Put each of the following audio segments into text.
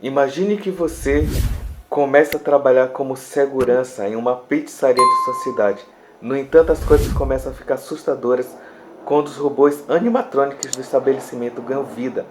Imagine que você começa a trabalhar como segurança em uma pizzaria de sua cidade. No entanto, as coisas começam a ficar assustadoras quando os robôs animatrônicos do estabelecimento ganham vida.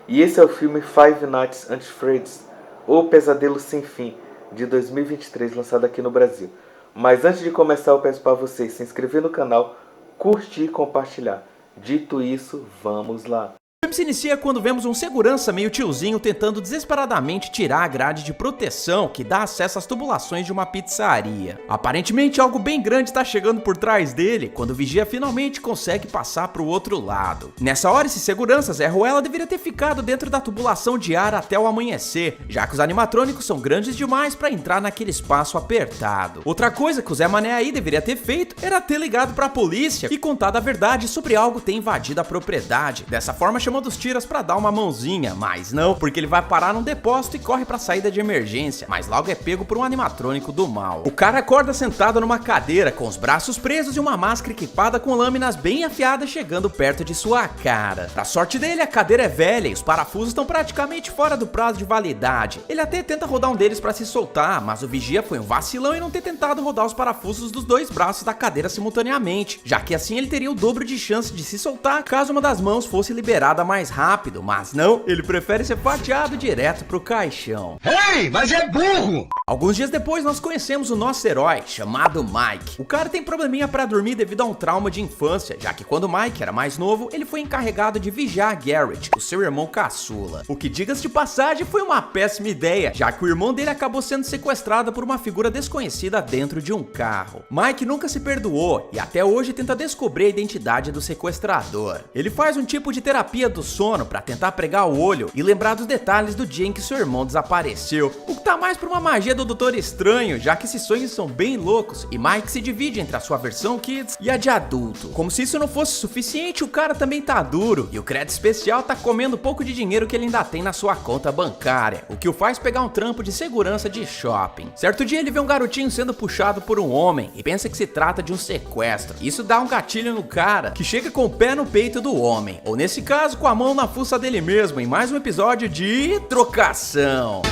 E esse é o filme Five Nights at Freddy's, ou Pesadelo Sem Fim, de 2023, lançado aqui no Brasil. Mas antes de começar, eu peço para vocês se inscrever no canal, curtir e compartilhar. Dito isso, vamos lá. O filme se inicia quando vemos um segurança meio tiozinho tentando desesperadamente tirar a grade de proteção que dá acesso às tubulações de uma pizzaria. Aparentemente algo bem grande está chegando por trás dele quando o vigia finalmente consegue passar para o outro lado. Nessa hora esse segurança Zé Ruela deveria ter ficado dentro da tubulação de ar até o amanhecer, já que os animatrônicos são grandes demais para entrar naquele espaço apertado. Outra coisa que o Zé Mané aí deveria ter feito era ter ligado para a polícia e contado a verdade sobre algo ter invadido a propriedade. Dessa forma chamando os tiras pra dar uma mãozinha, mas não, porque ele vai parar num depósito e corre pra saída de emergência, mas logo é pego por um animatrônico do mal. O cara acorda sentado numa cadeira, com os braços presos e uma máscara equipada com lâminas bem afiadas chegando perto de sua cara. Pra sorte dele, a cadeira é velha e os parafusos estão praticamente fora do prazo de validade. Ele até tenta rodar um deles pra se soltar, mas o vigia foi um vacilão em não ter tentado rodar os parafusos dos dois braços da cadeira simultaneamente, já que assim ele teria o dobro de chance de se soltar caso uma das mãos fosse liberada mais rápido, mas não, ele prefere ser fatiado direto pro caixão. Ei, mas é burro! Alguns dias depois nós conhecemos o nosso herói, chamado Mike. O cara tem probleminha pra dormir devido a um trauma de infância, já que quando Mike era mais novo, ele foi encarregado de vigiar Garrett, o seu irmão caçula. O que, diga-se de passagem, foi uma péssima ideia, já que o irmão dele acabou sendo sequestrado por uma figura desconhecida dentro de um carro. Mike nunca se perdoou e até hoje tenta descobrir a identidade do sequestrador. Ele faz um tipo de terapia do sono pra tentar pregar o olho e lembrar dos detalhes do dia em que seu irmão desapareceu, o que tá mais pra uma magia do Doutor Estranho, já que esses sonhos são bem loucos e Mike se divide entre a sua versão Kids e a de adulto. Como se isso não fosse suficiente, o cara também tá duro e o crédito especial tá comendo pouco de dinheiro que ele ainda tem na sua conta bancária, o que o faz pegar um trampo de segurança de shopping. Certo dia ele vê um garotinho sendo puxado por um homem e pensa que se trata de um sequestro. Isso dá um gatilho no cara, que chega com o pé no peito do homem, ou nesse caso com a mão na fuça dele mesmo, em mais um episódio de Trocação.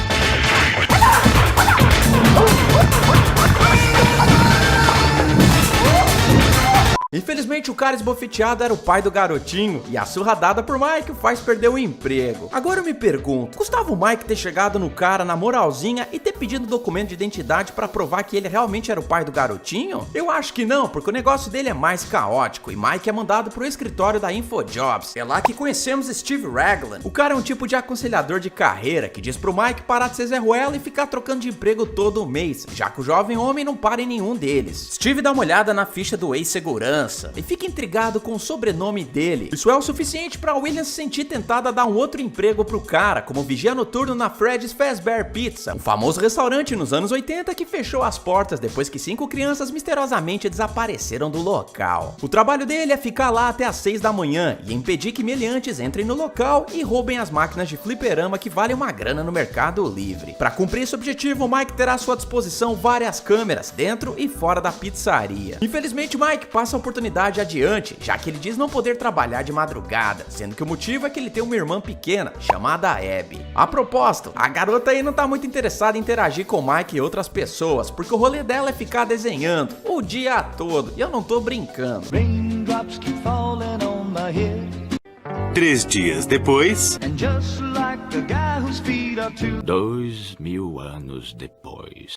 Infelizmente o cara esbofeteado era o pai do garotinho e a surra dada por Mike o faz perder o emprego. Agora eu me pergunto, custava o Mike ter chegado no cara na moralzinha e ter pedido documento de identidade pra provar que ele realmente era o pai do garotinho? Eu acho que não, porque o negócio dele é mais caótico e Mike é mandado pro escritório da InfoJobs. É lá que conhecemos Steve Raglan. O cara é um tipo de aconselhador de carreira que diz pro Mike parar de ser Zé Ruela e ficar trocando de emprego todo mês, já que o jovem homem não para em nenhum deles. Steve dá uma olhada na ficha do ex-segurança e fica intrigado com o sobrenome dele. Isso é o suficiente para William se sentir tentado a dar um outro emprego pro cara, como vigia noturno na Freddy's Fazbear Pizza, um famoso restaurante nos anos 80 que fechou as portas depois que 5 crianças misteriosamente desapareceram do local. O trabalho dele é ficar lá até às 6 da manhã e impedir que meliantes entrem no local e roubem as máquinas de fliperama que valem uma grana no mercado livre. Para cumprir esse objetivo, o Mike terá à sua disposição várias câmeras dentro e fora da pizzaria. Infelizmente, Mike passa a oportunidade adiante, já que ele diz não poder trabalhar de madrugada, sendo que o motivo é que ele tem uma irmã pequena, chamada Abby. A propósito, a garota aí não tá muito interessada em interagir com o Mike e outras pessoas, porque o rolê dela é ficar desenhando o dia todo, e eu não tô brincando. 3 dias depois. 2000 anos depois.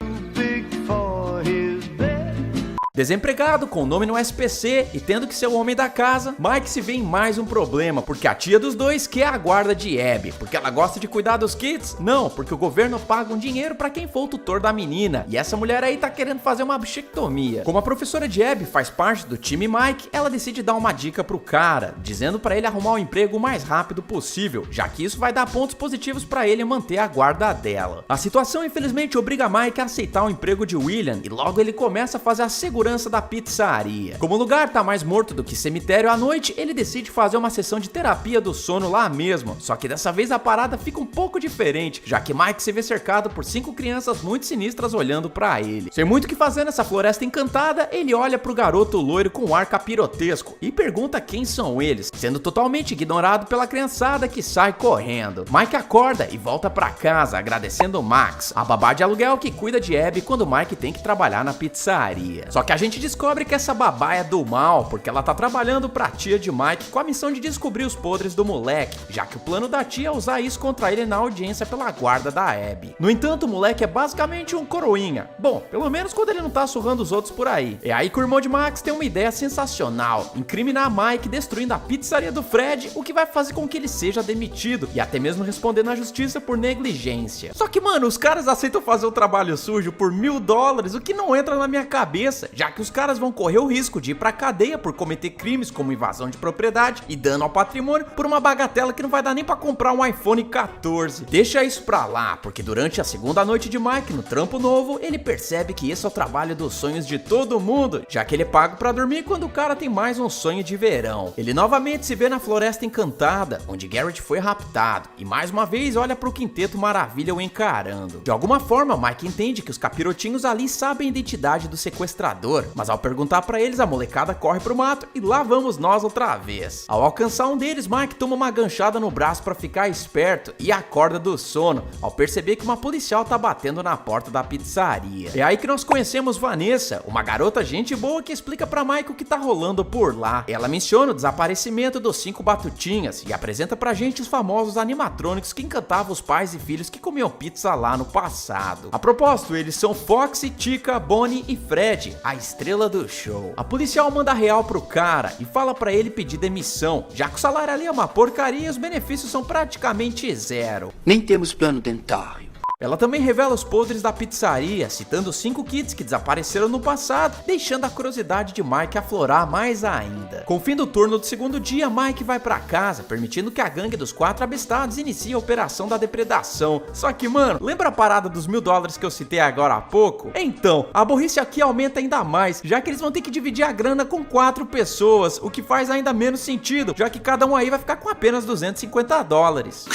Desempregado, com o nome no SPC e tendo que ser o homem da casa, Mike se vê em mais um problema, porque a tia dos dois quer a guarda de Abby. Porque ela gosta de cuidar dos kids? Não, porque o governo paga um dinheiro pra quem for o tutor da menina, e essa mulher aí tá querendo fazer uma bichectomia. Como a professora de Abby faz parte do time Mike, ela decide dar uma dica pro cara, dizendo pra ele arrumar um emprego o mais rápido possível, já que isso vai dar pontos positivos pra ele manter a guarda dela. A situação infelizmente obriga Mike a aceitar o emprego de William, e logo ele começa a fazer a segurança segurança da pizzaria. Como o lugar tá mais morto do que cemitério à noite, ele decide fazer uma sessão de terapia do sono lá mesmo, só que dessa vez a parada fica um pouco diferente, já que Mike se vê cercado por 5 crianças muito sinistras olhando pra ele. Sem muito o que fazer nessa floresta encantada, ele olha pro garoto loiro com um ar capirotesco e pergunta quem são eles, sendo totalmente ignorado pela criançada que sai correndo. Mike acorda e volta pra casa agradecendo Max, a babá de aluguel que cuida de Abby quando Mike tem que trabalhar na pizzaria. Só que a gente descobre que essa babá é do mal, porque ela tá trabalhando pra tia de Mike com a missão de descobrir os podres do moleque, já que o plano da tia é usar isso contra ele na audiência pela guarda da Abby. No entanto, o moleque é basicamente um coroinha. Bom, pelo menos quando ele não tá surrando os outros por aí. É aí que o irmão de Max tem uma ideia sensacional: incriminar Mike destruindo a pizzaria do Fred, o que vai fazer com que ele seja demitido e até mesmo responder na justiça por negligência. Só que, mano, os caras aceitam fazer o trabalho sujo por $1000, o que não entra na minha cabeça, já que os caras vão correr o risco de ir pra cadeia por cometer crimes como invasão de propriedade e dano ao patrimônio por uma bagatela que não vai dar nem pra comprar um iPhone 14. Deixa isso pra lá, porque durante a segunda noite de Mike no trampo novo, ele percebe que esse é o trabalho dos sonhos de todo mundo, já que ele é pago pra dormir quando o cara tem mais um sonho de verão. Ele novamente se vê na Floresta Encantada, onde Garrett foi raptado, e mais uma vez olha pro Quinteto Maravilha o encarando. De alguma forma, Mike entende que os capirotinhos ali sabem a identidade do sequestrador, mas ao perguntar pra eles, a molecada corre pro mato e lá vamos nós outra vez. Ao alcançar um deles, Mike toma uma ganchada no braço pra ficar esperto e acorda do sono, ao perceber que uma policial tá batendo na porta da pizzaria. É aí que nós conhecemos Vanessa, uma garota gente boa que explica pra Mike o que tá rolando por lá. Ela menciona o desaparecimento dos 5 batutinhas e apresenta pra gente os famosos animatrônicos que encantavam os pais e filhos que comiam pizza lá no passado. A propósito, eles são Foxy, Chica, Bonnie e Fred, a estrela do show. A policial manda real pro cara e fala pra ele pedir demissão, já que o salário ali é uma porcaria e os benefícios são praticamente zero. Nem temos plano dentário. Ela também revela os podres da pizzaria, citando os 5 kits que desapareceram no passado, deixando a curiosidade de Mike aflorar mais ainda. Com o fim do turno do segundo dia, Mike vai pra casa, permitindo que a gangue dos 4 abestados inicie a operação da depredação. Só que, mano, lembra a parada dos $1000 que eu citei agora há pouco? Então, a burrice aqui aumenta ainda mais, já que eles vão ter que dividir a grana com 4 pessoas, o que faz ainda menos sentido, já que cada um aí vai ficar com apenas $250.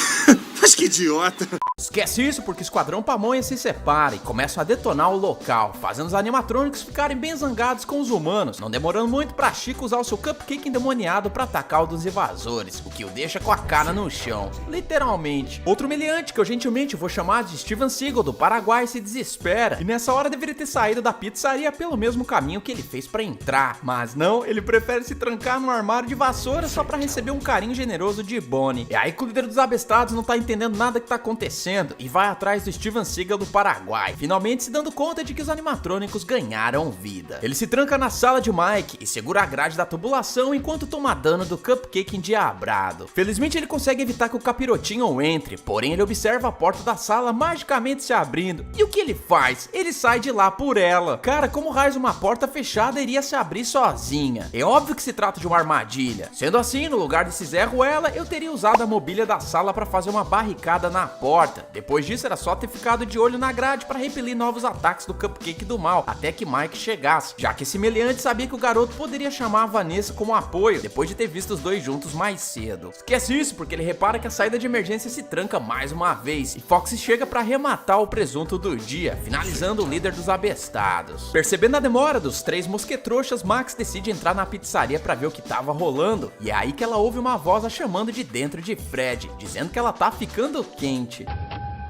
Mas que idiota! Esquece isso, porque o Esquadrão Pamonha se separa e começam a detonar o local, fazendo os animatrônicos ficarem bem zangados com os humanos, não demorando muito pra Chico usar o seu cupcake endemoniado pra atacar o dos invasores, o que o deixa com a cara no chão, literalmente. Outro humilhante, que eu gentilmente vou chamar de Steven Seagal do Paraguai, se desespera, e nessa hora deveria ter saído da pizzaria pelo mesmo caminho que ele fez pra entrar, mas não, ele prefere se trancar no armário de vassoura só pra receber um carinho generoso de Bonnie. É aí que o líder dos abestados não tá entendendo nada que tá acontecendo e vai atrás do Steven Seagal do Paraguai, finalmente se dando conta de que os animatrônicos ganharam vida. Ele se tranca na sala de Mike e segura a grade da tubulação enquanto toma dano do cupcake endiabrado. Felizmente ele consegue evitar que o capirotinho entre, porém ele observa a porta da sala magicamente se abrindo. E o que ele faz? Ele sai de lá por ela. Cara, como raios uma porta fechada iria se abrir sozinha? É óbvio que se trata de uma armadilha. Sendo assim, no lugar de se Zé Ruela, eu teria usado a mobília da sala para fazer uma barricada na porta. Depois disso era só ter ficado de olho na grade para repelir novos ataques do cupcake do mal, até que Mike chegasse, já que esse meliante sabia que o garoto poderia chamar a Vanessa como apoio, depois de ter visto os dois juntos mais cedo. Esquece isso, porque ele repara que a saída de emergência se tranca mais uma vez, e Foxy chega para arrematar o presunto do dia, finalizando o líder dos abestados. Percebendo a demora dos 3 mosquetrouxas, Max decide entrar na pizzaria para ver o que tava rolando, e é aí que ela ouve uma voz a chamando de dentro de Fred, dizendo que ela tá ficando quente.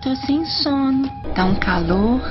Tô sem sono. Tá um calor.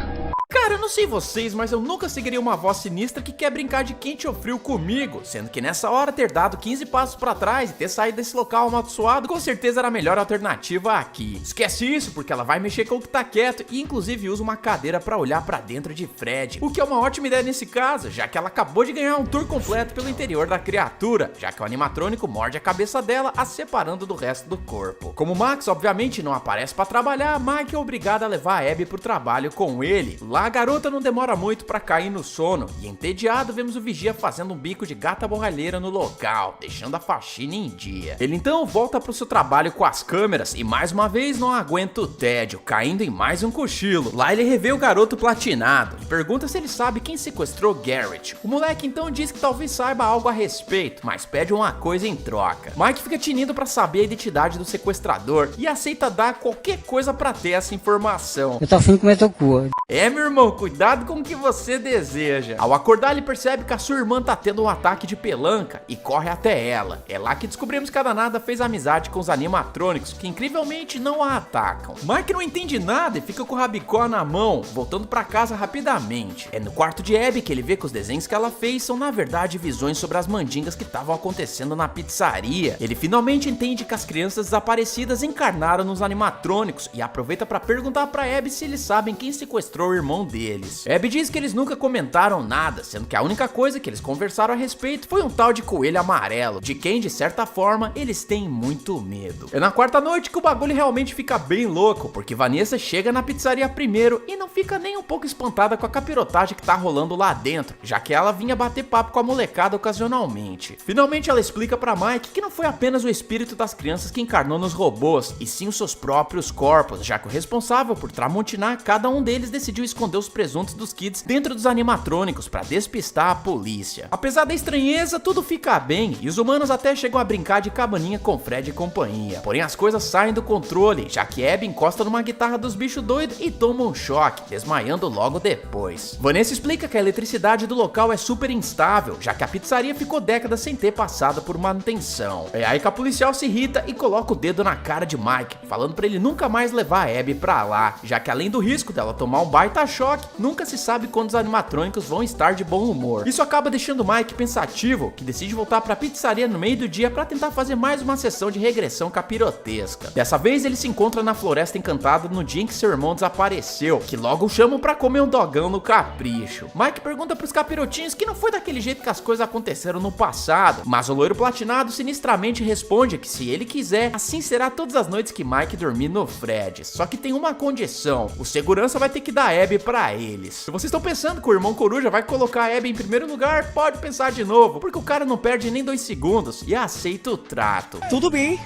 Cara, eu não sei vocês, mas eu nunca seguiria uma voz sinistra que quer brincar de quente ou frio comigo, sendo que nessa hora ter dado 15 passos pra trás e ter saído desse local amaldiçoado com certeza era a melhor alternativa aqui. Esquece isso, porque ela vai mexer com o que tá quieto e inclusive usa uma cadeira pra olhar pra dentro de Fred, o que é uma ótima ideia nesse caso, já que ela acabou de ganhar um tour completo pelo interior da criatura, já que o animatrônico morde a cabeça dela, a separando do resto do corpo. Como Max obviamente não aparece pra trabalhar, Mike é obrigado a levar a Abby pro trabalho com ele. Lá Lá a garota não demora muito pra cair no sono e entediado vemos o vigia fazendo um bico de gata borralheira no local, deixando a faxina em dia. Ele então volta pro seu trabalho com as câmeras e mais uma vez não aguenta o tédio, caindo em mais um cochilo. Lá ele revê o garoto platinado e pergunta se ele sabe quem sequestrou Garrett. O moleque então diz que talvez saiba algo a respeito, mas pede uma coisa em troca. Mike fica tinindo pra saber a identidade do sequestrador e aceita dar qualquer coisa pra ter essa informação. Eu tô afim de comer teu cu. Meu irmão, cuidado com o que você deseja. Ao acordar, ele percebe que a sua irmã tá tendo um ataque de pelanca e corre até ela. É lá que descobrimos que a danada fez amizade com os animatrônicos, que incrivelmente não a atacam. Mike não entende nada e fica com o rabicó na mão, voltando pra casa rapidamente. É no quarto de Abby que ele vê que os desenhos que ela fez são na verdade visões sobre as mandingas que estavam acontecendo na pizzaria. Ele finalmente entende que as crianças desaparecidas encarnaram nos animatrônicos e aproveita pra perguntar pra Abby se eles sabem quem sequestrou o irmão deles. Abby diz que eles nunca comentaram nada, sendo que a única coisa que eles conversaram a respeito foi um tal de coelho amarelo, de quem de certa forma eles têm muito medo. É na quarta noite que o bagulho realmente fica bem louco, porque Vanessa chega na pizzaria primeiro e não fica nem um pouco espantada com a capirotagem que tá rolando lá dentro, já que ela vinha bater papo com a molecada ocasionalmente. Finalmente ela explica pra Mike que não foi apenas o espírito das crianças que encarnou nos robôs, e sim os seus próprios corpos, já que o responsável por tramontinar cada um deles decidiu esconder os presuntos dos kids dentro dos animatrônicos pra despistar a polícia. Apesar da estranheza, tudo fica bem e os humanos até chegam a brincar de cabaninha com Fred e companhia. Porém as coisas saem do controle, já que Abby encosta numa guitarra dos bichos doidos e toma um choque, desmaiando logo depois. Vanessa explica que a eletricidade do local é super instável, já que a pizzaria ficou décadas sem ter passado por manutenção. É aí que a policial se irrita e coloca o dedo na cara de Mike, falando pra ele nunca mais levar a Abby pra lá, já que além do risco dela tomar um baita choque, nunca se sabe quando os animatrônicos vão estar de bom humor. Isso acaba deixando Mike pensativo, que decide voltar pra pizzaria no meio do dia pra tentar fazer mais uma sessão de regressão capirotesca. Dessa vez ele se encontra na Floresta Encantada no dia em que seu irmão desapareceu, que logo o chamam pra comer um dogão no capricho. Mike pergunta pros capirotinhos que não foi daquele jeito que as coisas aconteceram no passado, mas o loiro platinado sinistramente responde que se ele quiser, assim será todas as noites que Mike dormir no Fred. Só que tem uma condição, o segurança vai ter que dar Abby pra eles. Se vocês estão pensando que o irmão coruja vai colocar a Abby em primeiro lugar, pode pensar de novo, porque o cara não perde nem 2 segundos e aceita o trato. Tudo bem.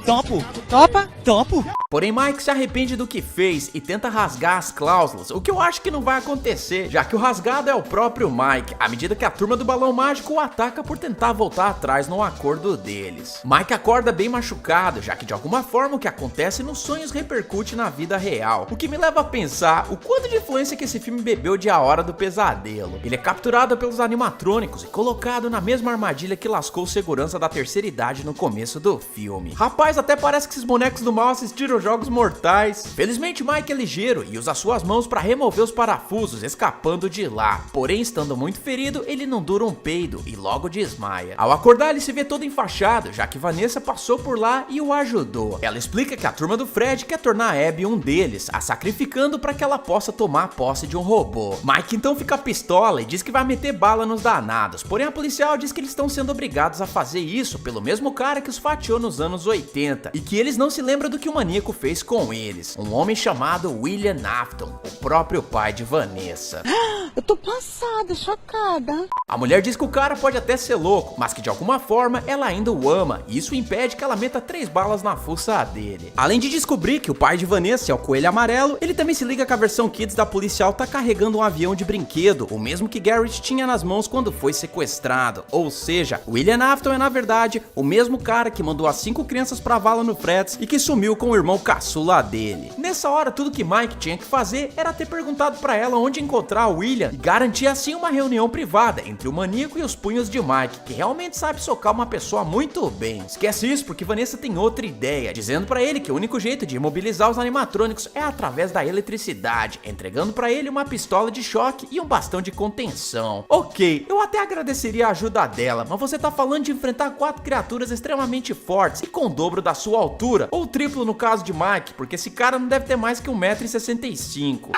Topo. Topa? Topo. Porém Mike se arrepende do que fez e tenta rasgar as cláusulas, o que eu acho que não vai acontecer, já que o rasgado é o próprio Mike, à medida que a turma do balão mágico o ataca por tentar voltar atrás no acordo deles. Mike acorda bem machucado, já que de alguma forma o que acontece nos sonhos repercute na vida real, o que me leva a pensar o quanto de influência que esse filme bebeu de A Hora do Pesadelo. Ele é capturado pelos animatrônicos e colocado na mesma armadilha que lascou o segurança da terceira idade no começo do filme. Rapaz, até parece que esses bonecos do mal assistiram Jogos Mortais. Felizmente Mike é ligeiro e usa suas mãos para remover os parafusos, escapando de lá. Porém, estando muito ferido, ele não dura um peido e logo desmaia. Ao acordar, ele se vê todo enfaixado, já que Vanessa passou por lá e o ajudou. Ela explica que a turma do Fred quer tornar a Abby um deles, a sacrificando para que ela possa tomar posse de um robô. Mike então fica pistola e diz que vai meter bala nos danados, porém a policial diz que eles estão sendo obrigados a fazer isso pelo mesmo cara que os fatiou nos anos 80 e que eles não se lembram do que o maníaco fez com eles, um homem chamado William Afton, o próprio pai de Vanessa. Eu tô passada, chocada. A mulher diz que o cara pode até ser louco, mas que de alguma forma ela ainda o ama, e isso impede que ela meta 3 balas na fuça dele. Além de descobrir que o pai de Vanessa é o coelho amarelo, ele também se liga que a versão Kids da policial tá carregando um avião de brinquedo, o mesmo que Garrett tinha nas mãos quando foi sequestrado. Ou seja, William Afton é na verdade o mesmo cara que mandou as 5 crianças pra vala no Freds e que sumiu com o irmão caçula dele. Nessa hora, tudo que Mike tinha que fazer era ter perguntado pra ela onde encontrar o William e garantir assim uma reunião privada entre o maníaco e os punhos de Mike, que realmente sabe socar uma pessoa muito bem. Esquece isso porque Vanessa tem outra ideia, dizendo pra ele que o único jeito de imobilizar os animatrônicos é através da eletricidade, entregando pra ele uma pistola de choque e um bastão de contenção. Ok, eu até agradeceria a ajuda dela, mas você tá falando de enfrentar 4 criaturas extremamente fortes e com o dobro da sua altura, ou o triplo no caso de Mike, porque esse cara não deve ter mais que 1,65 m.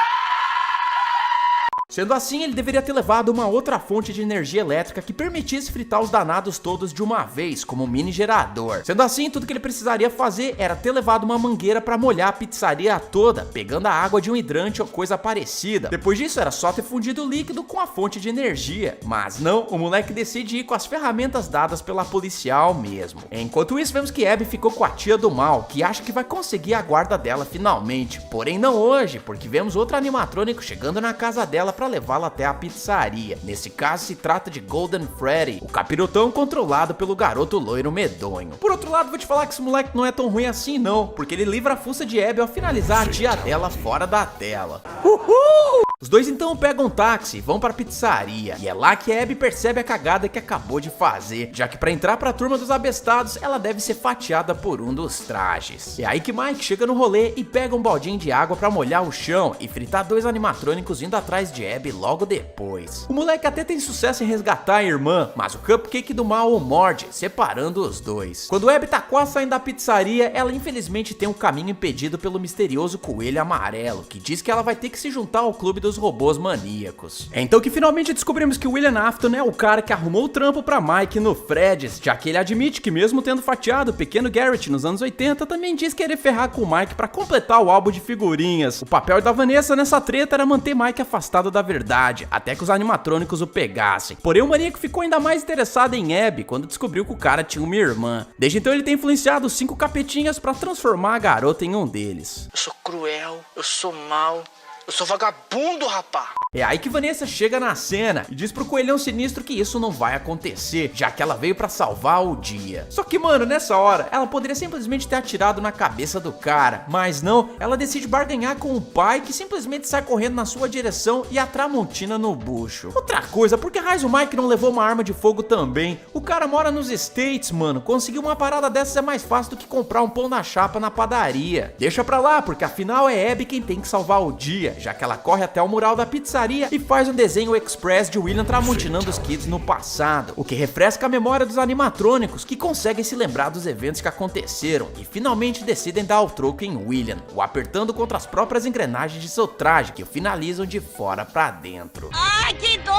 Sendo assim, ele deveria ter levado uma outra fonte de energia elétrica que permitisse fritar os danados todos de uma vez, como um mini gerador. Sendo assim, tudo que ele precisaria fazer era ter levado uma mangueira para molhar a pizzaria toda, pegando a água de um hidrante ou coisa parecida. Depois disso, era só ter fundido o líquido com a fonte de energia. Mas não, o moleque decide ir com as ferramentas dadas pela policial mesmo. Enquanto isso, vemos que Abby ficou com a tia do mal, que acha que vai conseguir a guarda dela finalmente. Porém não hoje, porque vemos outro animatrônico chegando na casa dela para levá-la até a pizzaria. Nesse caso se trata de Golden Freddy, o capirotão controlado pelo garoto loiro medonho. Por outro lado, vou te falar que esse moleque não é tão ruim assim não, porque ele livra a fuça de Abby ao finalizar a tia dela fora da tela. Uhul! Os dois então pegam um táxi e vão para a pizzaria, e é lá que a Abby percebe a cagada que acabou de fazer, já que para entrar para a turma dos abestados, ela deve ser fatiada por um dos trajes. É aí que Mike chega no rolê e pega um baldinho de água para molhar o chão e fritar dois animatrônicos indo atrás de Abby logo depois. O moleque até tem sucesso em resgatar a irmã, mas o cupcake do mal o morde, separando os dois. Quando Abby tá quase saindo da pizzaria, ela infelizmente tem um caminho impedido pelo misterioso coelho amarelo, que diz que ela vai ter que se juntar ao clube dos robôs maníacos. É então que finalmente descobrimos que William Afton é o cara que arrumou o trampo pra Mike no Freddy's, já que ele admite que mesmo tendo fatiado o pequeno Garrett nos anos 80, também diz querer ferrar com o Mike pra completar o álbum de figurinhas. O papel da Vanessa nessa treta era manter Mike afastado da verdade, até que os animatrônicos o pegassem. Porém o maníaco ficou ainda mais interessado em Abby quando descobriu que o cara tinha uma irmã. Desde então ele tem influenciado 5 capetinhas pra transformar a garota em um deles. Eu sou cruel, eu sou mau, eu sou vagabundo, rapá! É aí que Vanessa chega na cena e diz pro coelhão sinistro que isso não vai acontecer, já que ela veio pra salvar o dia. Só que, mano, nessa hora, ela poderia simplesmente ter atirado na cabeça do cara, mas não, ela decide barganhar com o pai, que simplesmente sai correndo na sua direção e a Tramontina no bucho. Outra coisa, por que raios o Mike não levou uma arma de fogo também? O cara mora nos States, mano, conseguir uma parada dessas é mais fácil do que comprar um pão na chapa na padaria. Deixa pra lá, porque afinal é Abby quem tem que salvar o dia, já que ela corre até o mural da pizzaria e faz um desenho express de William tramontinando os kids no passado, o que refresca a memória dos animatrônicos, que conseguem se lembrar dos eventos que aconteceram e finalmente decidem dar o troco em William, o apertando contra as próprias engrenagens de seu traje, que o finalizam de fora pra dentro. Ai, que dor!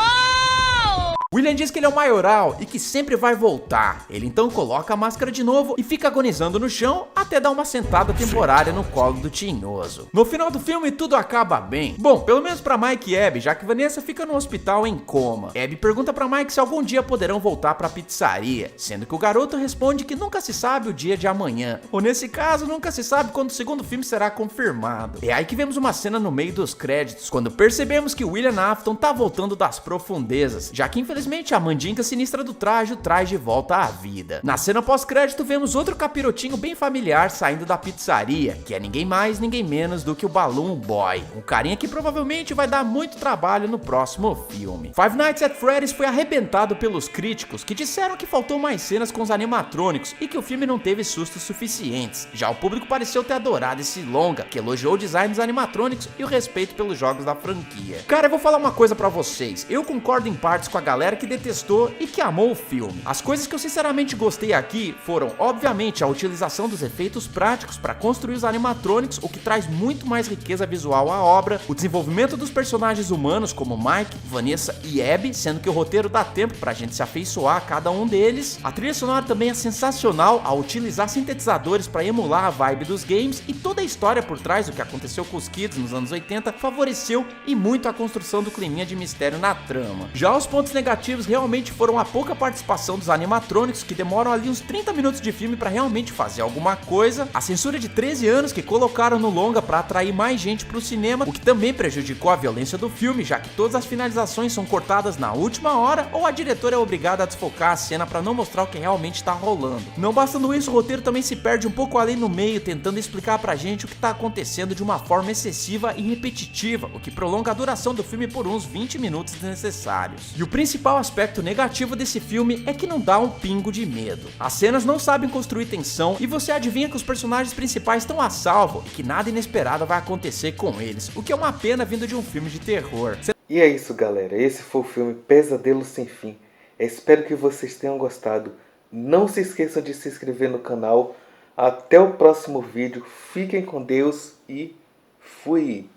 William diz que ele é o maioral e que sempre vai voltar. Ele então coloca a máscara de novo e fica agonizando no chão até dar uma sentada temporária no colo do tinhoso. No final do filme tudo acaba bem. Bom, pelo menos pra Mike e Abby, já que Vanessa fica no hospital em coma. Abby pergunta pra Mike se algum dia poderão voltar pra pizzaria, sendo que o garoto responde que nunca se sabe o dia de amanhã, ou nesse caso nunca se sabe quando o segundo filme será confirmado. É aí que vemos uma cena no meio dos créditos, quando percebemos que William Afton tá voltando das profundezas, já que infelizmente a mandinga sinistra do traje o traz de volta à vida. Na cena pós-crédito vemos outro capirotinho bem familiar saindo da pizzaria, que é ninguém mais, ninguém menos do que o Balloon Boy, um carinha que provavelmente vai dar muito trabalho no próximo filme. Five Nights at Freddy's foi arrebentado pelos críticos, que disseram que faltou mais cenas com os animatrônicos e que o filme não teve sustos suficientes. Já o público pareceu ter adorado esse longa, que elogiou o design dos animatrônicos e o respeito pelos jogos da franquia. Cara, eu vou falar uma coisa pra vocês, eu concordo em partes com a galera que detestou e que amou o filme. As coisas que eu sinceramente gostei aqui foram, obviamente, a utilização dos efeitos práticos para construir os animatrônicos, o que traz muito mais riqueza visual à obra, o desenvolvimento dos personagens humanos como Mike, Vanessa e Abby, sendo que o roteiro dá tempo pra gente se afeiçoar a cada um deles. A trilha sonora também é sensacional ao utilizar sintetizadores para emular a vibe dos games, e toda a história por trás do que aconteceu com os kids nos anos 80 favoreceu e muito a construção do climinha de mistério na trama. Já os pontos negativos realmente foram a pouca participação dos animatrônicos, que demoram ali uns 30 minutos de filme para realmente fazer alguma coisa, a censura de 13 anos que colocaram no longa para atrair mais gente pro cinema, o que também prejudicou a violência do filme, já que todas as finalizações são cortadas na última hora ou a diretora é obrigada a desfocar a cena para não mostrar o que realmente tá rolando. Não bastando isso, o roteiro também se perde um pouco ali no meio, tentando explicar pra gente o que tá acontecendo de uma forma excessiva e repetitiva, o que prolonga a duração do filme por uns 20 minutos desnecessários. E o principal aspecto negativo desse filme é que não dá um pingo de medo. As cenas não sabem construir tensão e você adivinha que os personagens principais estão a salvo e que nada inesperado vai acontecer com eles, o que é uma pena vindo de um filme de terror. E é isso, galera. Esse foi o filme Pesadelo Sem Fim. Espero que vocês tenham gostado. Não se esqueçam de se inscrever no canal. Até o próximo vídeo. Fiquem com Deus e fui!